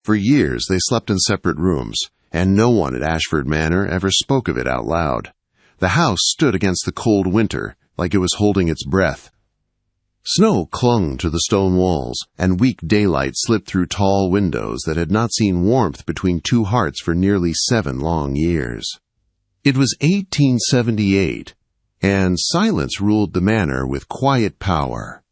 For years they slept in separate rooms, and no one at Ashford Manor ever spoke of it out loud. The house stood against the cold winter, like it was holding its breath. Snow clung to the stone walls, and weak daylight slipped through tall windows that had not seen warmth between two hearts for nearly 7 long years. It was 1878, and silence ruled the manor with quiet power.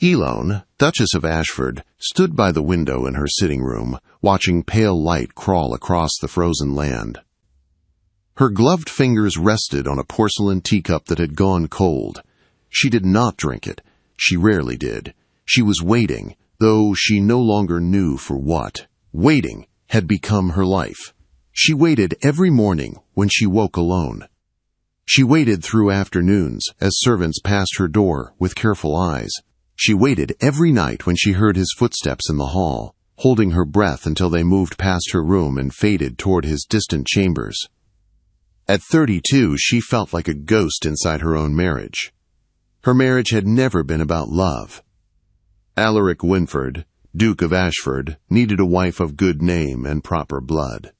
Elone, Duchess of Ashford, stood by the window in her sitting room, watching pale light crawl across the frozen land. Her gloved fingers rested on a porcelain teacup that had gone cold. She did not drink it. She rarely did. She was waiting, though she no longer knew for what. Waiting had become her life. She waited every morning when she woke alone. She waited through afternoons as servants passed her door with careful eyes. She waited every night when she heard his footsteps in the hall, holding her breath until they moved past her room and faded toward his distant chambers. At 32, she felt like a ghost inside her own marriage. Her marriage had never been about love. Alaric Winford, Duke of Ashford, needed a wife of good name and proper blood.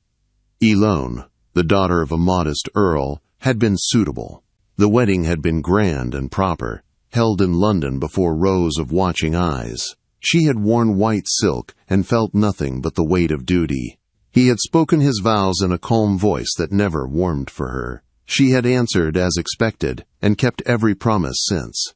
Elone, the daughter of a modest earl, had been suitable. The wedding had been grand and proper, held in London before rows of watching eyes. She had worn white silk and felt nothing but the weight of duty. He had spoken his vows in a calm voice that never warmed for her. She had answered as expected and kept every promise since.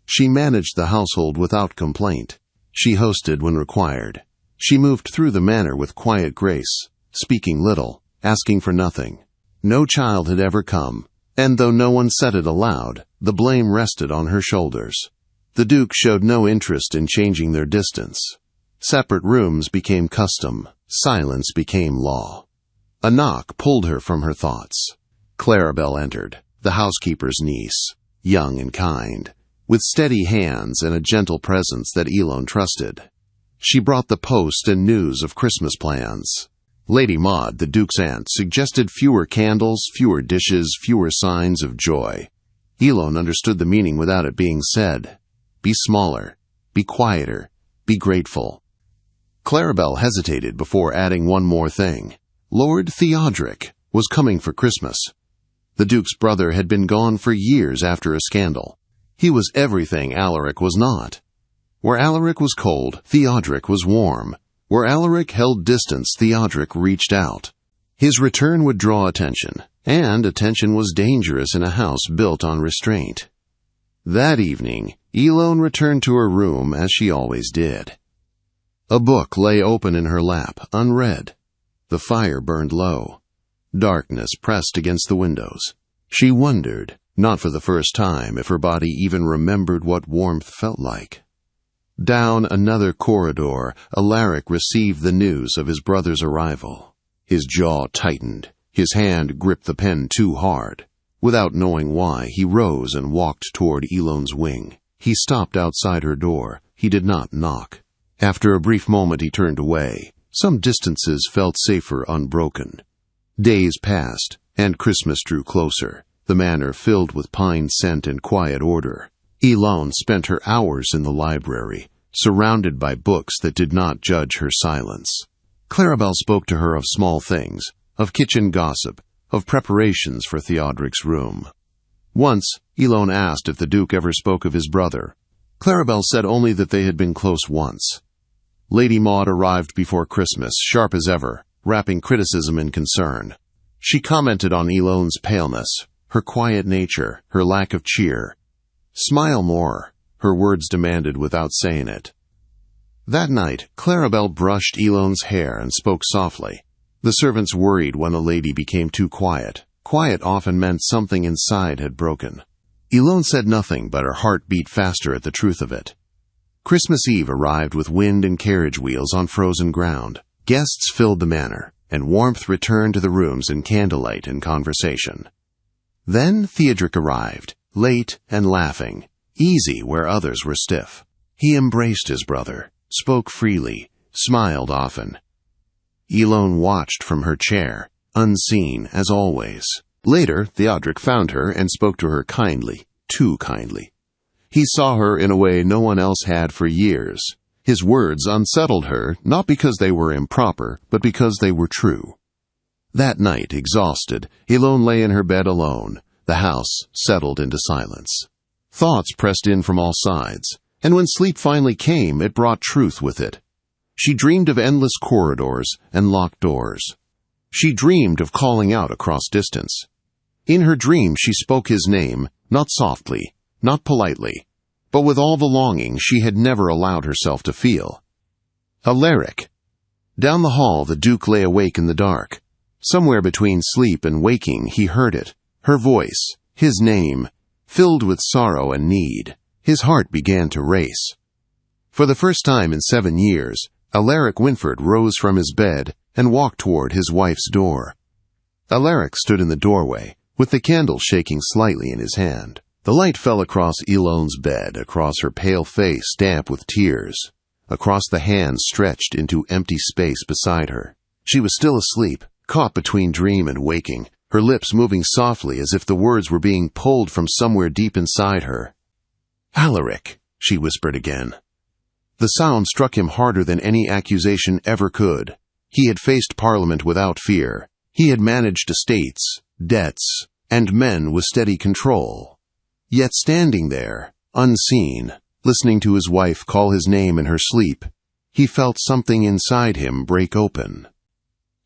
She managed the household without complaint. She hosted when required. She moved through the manor with quiet grace, speaking little, asking for nothing. No child had ever come, and though no one said it aloud, the blame rested on her shoulders. The Duke showed no interest in changing their distance. Separate rooms became custom. Silence became law. A knock pulled her from her thoughts. Claribel entered, the housekeeper's niece, young and kind, with steady hands and a gentle presence that Elone trusted. She brought the post and news of Christmas plans. Lady Maud, the Duke's aunt, suggested fewer candles, fewer dishes, fewer signs of joy. Elone understood the meaning without it being said. Be smaller, be quieter, be grateful. Claribel hesitated before adding one more thing. Lord Theodoric was coming for Christmas. The Duke's brother had been gone for years after a scandal. He was everything Alaric was not. Where Alaric was cold, Theodoric was warm. Where Alaric held distance, Theodoric reached out. His return would draw attention, and attention was dangerous in a house built on restraint. That evening, Elone returned to her room as she always did. A book lay open in her lap, unread. The fire burned low. Darkness pressed against the windows. She wondered, not for the first time, if her body even remembered what warmth felt like. Down another corridor, Alaric received the news of his brother's arrival. His jaw tightened. His hand gripped the pen too hard. Without knowing why, he rose and walked toward Elone's wing. He stopped outside her door. He did not knock. After a brief moment he turned away. Some distances felt safer unbroken. Days passed, and Christmas drew closer, the manor filled with pine scent and quiet order. Elone spent her hours in the library, surrounded by books that did not judge her silence. Claribel spoke to her of small things, of kitchen gossip, of preparations for Theodoric's room. Once, Elone asked if the Duke ever spoke of his brother. Claribel said only that they had been close once. Lady Maud arrived before Christmas, sharp as ever, wrapping criticism in concern. She commented on Elone's paleness, her quiet nature, her lack of cheer. "Smile more," her words demanded without saying it. That night, Claribel brushed Elone's hair and spoke softly. The servants worried when a lady became too quiet. Quiet often meant something inside had broken. Elone said nothing, but her heart beat faster at the truth of it. Christmas Eve arrived with wind and carriage wheels on frozen ground. Guests filled the manor, and warmth returned to the rooms in candlelight and conversation. Then Theodoric arrived, late and laughing, easy where others were stiff. He embraced his brother, spoke freely, smiled often. Elone watched from her chair, unseen as always. Later, Theodoric found her and spoke to her kindly, too kindly. He saw her in a way no one else had for years. His words unsettled her, not because they were improper, but because they were true. That night, exhausted, Elone lay in her bed alone. The house settled into silence. Thoughts pressed in from all sides, and when sleep finally came, it brought truth with it. She dreamed of endless corridors and locked doors. She dreamed of calling out across distance. In her dream, she spoke his name, not softly, not politely, but with all the longing she had never allowed herself to feel. Alaric. Down the hall, the Duke lay awake in the dark. Somewhere between sleep and waking, he heard it, her voice, his name, filled with sorrow and need. His heart began to race. For the first time in 7 years, Alaric Winford rose from his bed and walked toward his wife's door. Alaric stood in the doorway, with the candle shaking slightly in his hand. The light fell across Elone's bed, across her pale face damp with tears, across the hands stretched into empty space beside her. She was still asleep, caught between dream and waking, her lips moving softly as if the words were being pulled from somewhere deep inside her. "Alaric," she whispered again. The sound struck him harder than any accusation ever could. He had faced Parliament without fear. He had managed estates, debts, and men with steady control. Yet standing there, unseen, listening to his wife call his name in her sleep, he felt something inside him break open.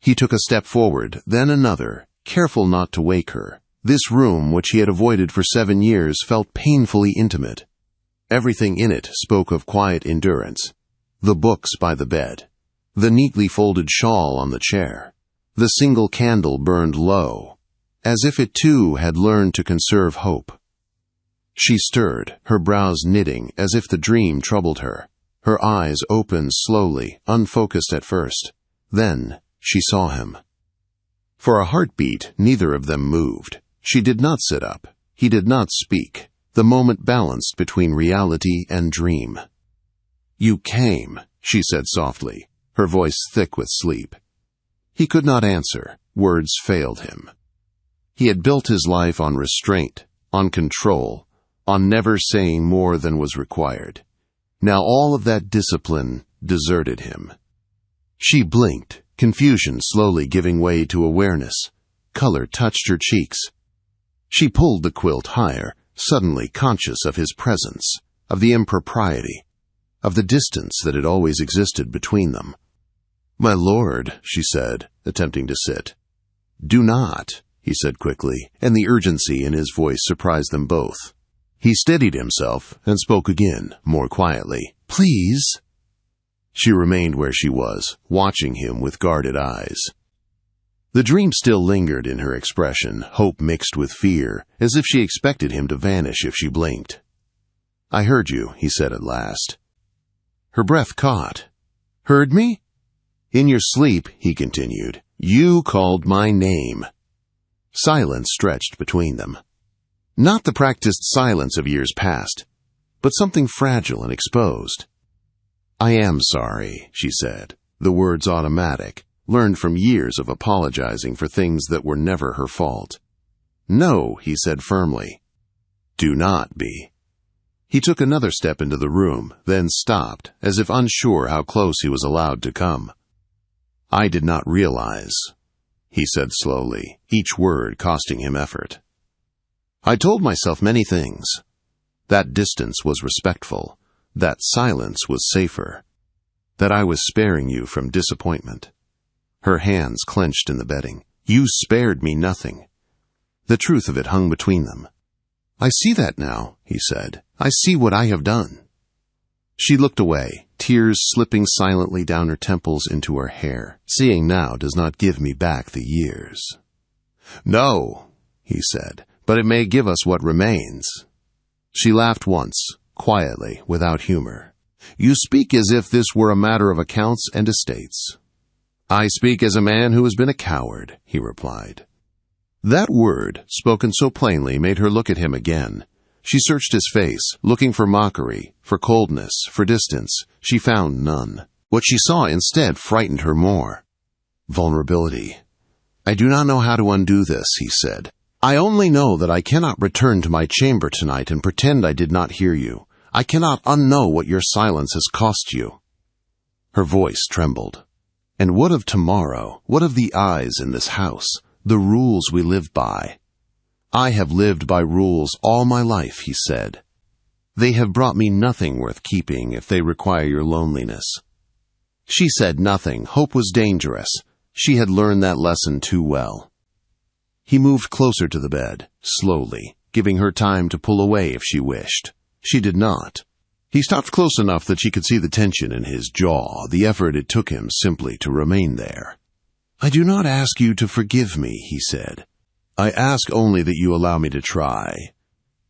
He took a step forward, then another, careful not to wake her. This room, which he had avoided for 7 years, felt painfully intimate. Everything in it spoke of quiet endurance. The books by the bed, the neatly folded shawl on the chair, the single candle burned low, as if it too had learned to conserve hope. She stirred, her brows knitting as if the dream troubled her. Her eyes opened slowly, unfocused at first. Then she saw him. For a heartbeat, neither of them moved. She did not sit up. He did not speak. The moment balanced between reality and dream. "You came," she said softly, her voice thick with sleep. He could not answer. Words failed him. He had built his life on restraint, on control, on never saying more than was required. Now all of that discipline deserted him. She blinked, confusion slowly giving way to awareness. Color touched her cheeks. She pulled the quilt higher, suddenly conscious of his presence, of the impropriety, of the distance that had always existed between them. "My lord," she said, attempting to sit. "Do not," he said quickly, and the urgency in his voice surprised them both. He steadied himself and spoke again, more quietly. "Please." She remained where she was, watching him with guarded eyes. The dream still lingered in her expression, hope mixed with fear, as if she expected him to vanish if she blinked. "I heard you," he said at last. Her breath caught. "Heard me?" "In your sleep," he continued, "you called my name." Silence stretched between them. Not the practiced silence of years past, but something fragile and exposed. "I am sorry," she said, the words automatic, learned from years of apologizing for things that were never her fault. "No," he said firmly. "Do not be." He took another step into the room, then stopped, as if unsure how close he was allowed to come. "I did not realize," he said slowly, each word costing him effort. "I told myself many things. That distance was respectful, that silence was safer, that I was sparing you from disappointment." Her hands clenched in the bedding. "You spared me nothing." The truth of it hung between them. "I see that now," he said. "I see what I have done." She looked away, tears slipping silently down her temples into her hair. "Seeing now does not give me back the years." "No," he said, "but it may give us what remains." She laughed once, quietly, without humor. "You speak as if this were a matter of accounts and estates." "I speak as a man who has been a coward," he replied. That word, spoken so plainly, made her look at him again. She searched his face, looking for mockery, for coldness, for distance. She found none. What she saw instead frightened her more. Vulnerability. "I do not know how to undo this," he said. "I only know that I cannot return to my chamber tonight and pretend I did not hear you. I cannot unknow what your silence has cost you." Her voice trembled. "And what of tomorrow? What of the eyes in this house? The rules we live by?" "I have lived by rules all my life," he said. "They have brought me nothing worth keeping if they require your loneliness." She said nothing. Hope was dangerous. She had learned that lesson too well. He moved closer to the bed, slowly, giving her time to pull away if she wished. She did not. He stopped close enough that she could see the tension in his jaw, the effort it took him simply to remain there. "I do not ask you to forgive me," he said. "I ask only that you allow me to try."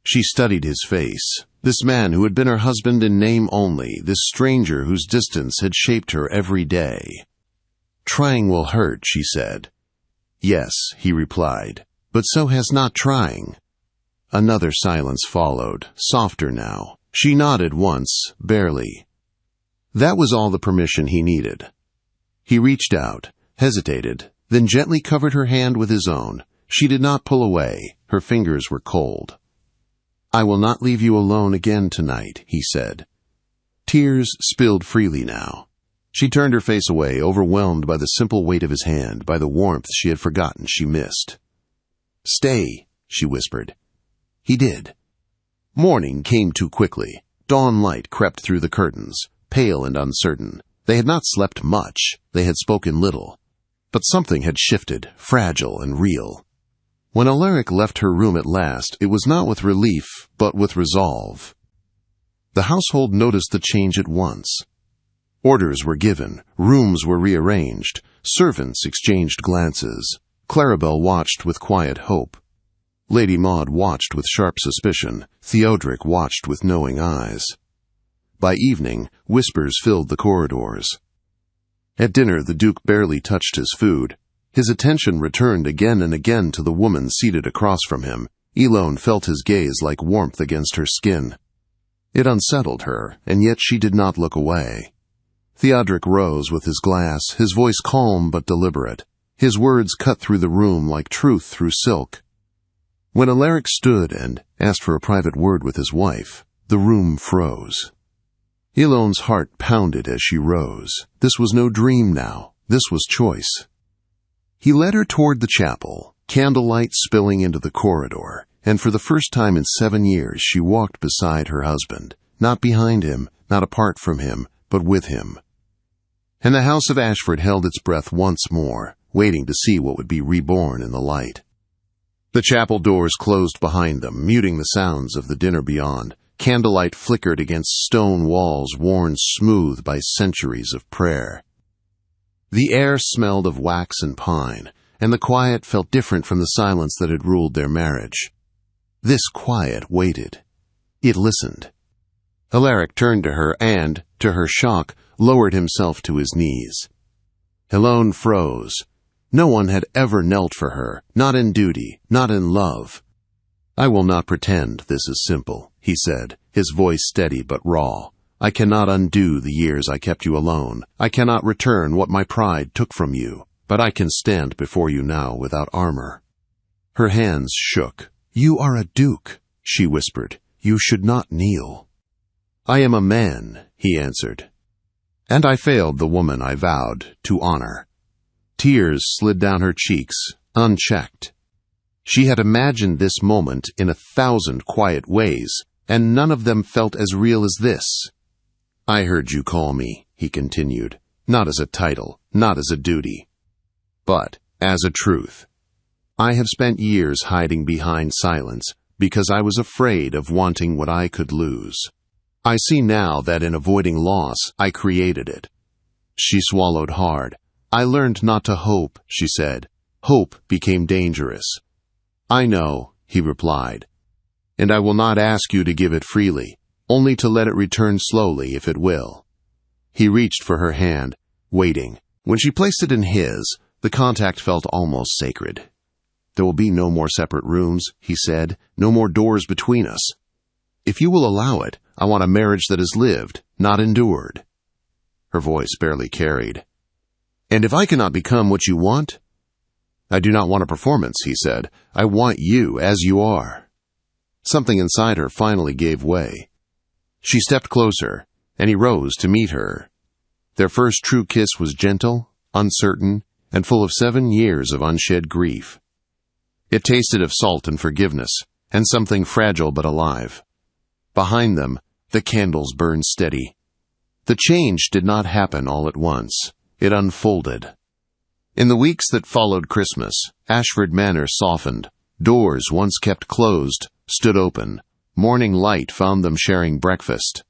She studied his face. This man who had been her husband in name only, this stranger whose distance had shaped her every day. "Trying will hurt," she said. "Yes," he replied, "but so has not trying." Another silence followed, softer now. She nodded once, barely. That was all the permission he needed. He reached out, hesitated, then gently covered her hand with his own. She did not pull away. Her fingers were cold. "I will not leave you alone again tonight," he said. Tears spilled freely now. She turned her face away, overwhelmed by the simple weight of his hand, by the warmth she had forgotten she missed. "Stay," she whispered. He did. Morning came too quickly. Dawn light crept through the curtains, pale and uncertain. They had not slept much. They had spoken little. But something had shifted, fragile and real. When Alaric left her room at last, it was not with relief, but with resolve. The household noticed the change at once. Orders were given, rooms were rearranged, servants exchanged glances. Claribel watched with quiet hope. Lady Maud watched with sharp suspicion. Theodoric watched with knowing eyes. By evening, whispers filled the corridors. At dinner, the Duke barely touched his food. His attention returned again and again to the woman seated across from him. Elone felt his gaze like warmth against her skin. It unsettled her, and yet she did not look away. Theodoric rose with his glass, his voice calm but deliberate. His words cut through the room like truth through silk. When Alaric stood and asked for a private word with his wife, the room froze. Elone's heart pounded as she rose. This was no dream now. This was choice. He led her toward the chapel, candlelight spilling into the corridor, and for the first time in 7 years she walked beside her husband, not behind him, not apart from him, but with him. And the house of Ashford held its breath once more, waiting to see what would be reborn in the light. The chapel doors closed behind them, muting the sounds of the dinner beyond. Candlelight flickered against stone walls worn smooth by centuries of prayer. The air smelled of wax and pine, and the quiet felt different from the silence that had ruled their marriage. This quiet waited. It listened. Alaric turned to her and, to her shock, lowered himself to his knees. Elone froze. No one had ever knelt for her, not in duty, not in love. "I will not pretend this is simple," he said, his voice steady but raw. "I cannot undo the years I kept you alone. I cannot return what my pride took from you, but I can stand before you now without armor." Her hands shook. "You are a duke," she whispered. "You should not kneel." "I am a man," he answered. "And I failed the woman I vowed to honor." Tears slid down her cheeks, unchecked. She had imagined this moment in 1,000 quiet ways, and none of them felt as real as this. "I heard you call me," he continued, "not as a title, not as a duty, but as a truth. I have spent years hiding behind silence because I was afraid of wanting what I could lose. I see now that in avoiding loss, I created it." She swallowed hard. "I learned not to hope," she said. "Hope became dangerous." "I know," he replied, "and I will not ask you to give it freely, only to let it return slowly if it will." He reached for her hand, waiting. When she placed it in his, the contact felt almost sacred. "There will be no more separate rooms," he said, "no more doors between us. If you will allow it, I want a marriage that is lived, not endured." Her voice barely carried. "And if I cannot become what you want?" "I do not want a performance," he said. "I want you as you are." Something inside her finally gave way. She stepped closer, and he rose to meet her. Their first true kiss was gentle, uncertain, and full of 7 years of unshed grief. It tasted of salt and forgiveness, and something fragile but alive. Behind them, the candles burned steady. The change did not happen all at once. It unfolded. In the weeks that followed Christmas, Ashford Manor softened. Doors once kept closed stood open. Morning light found them sharing breakfast.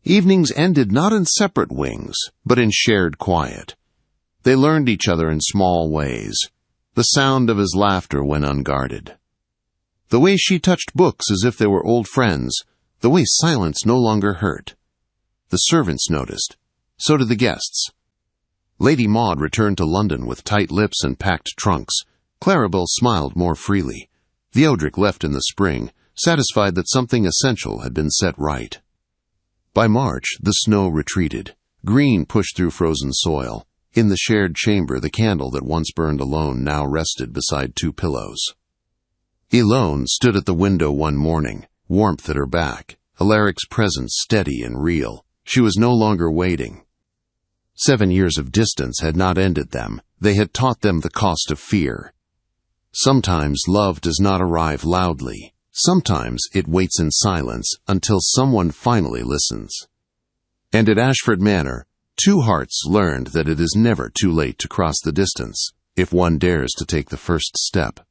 Evenings ended not in separate wings, but in shared quiet. They learned each other in small ways. The sound of his laughter when unguarded. The way she touched books as if they were old friends. The way silence no longer hurt. The servants noticed. So did the guests. Lady Maud returned to London with tight lips and packed trunks. Claribel smiled more freely. Theodric left in the spring, satisfied that something essential had been set right. By March, the snow retreated. Green pushed through frozen soil. In the shared chamber, the candle that once burned alone now rested beside 2 pillows. Elone stood at the window one morning, warmth at her back, Alaric's presence steady and real. She was no longer waiting. 7 years of distance had not ended them. They had taught them the cost of fear. Sometimes love does not arrive loudly. Sometimes it waits in silence until someone finally listens. And at Ashford Manor, 2 hearts learned that it is never too late to cross the distance, if one dares to take the first step.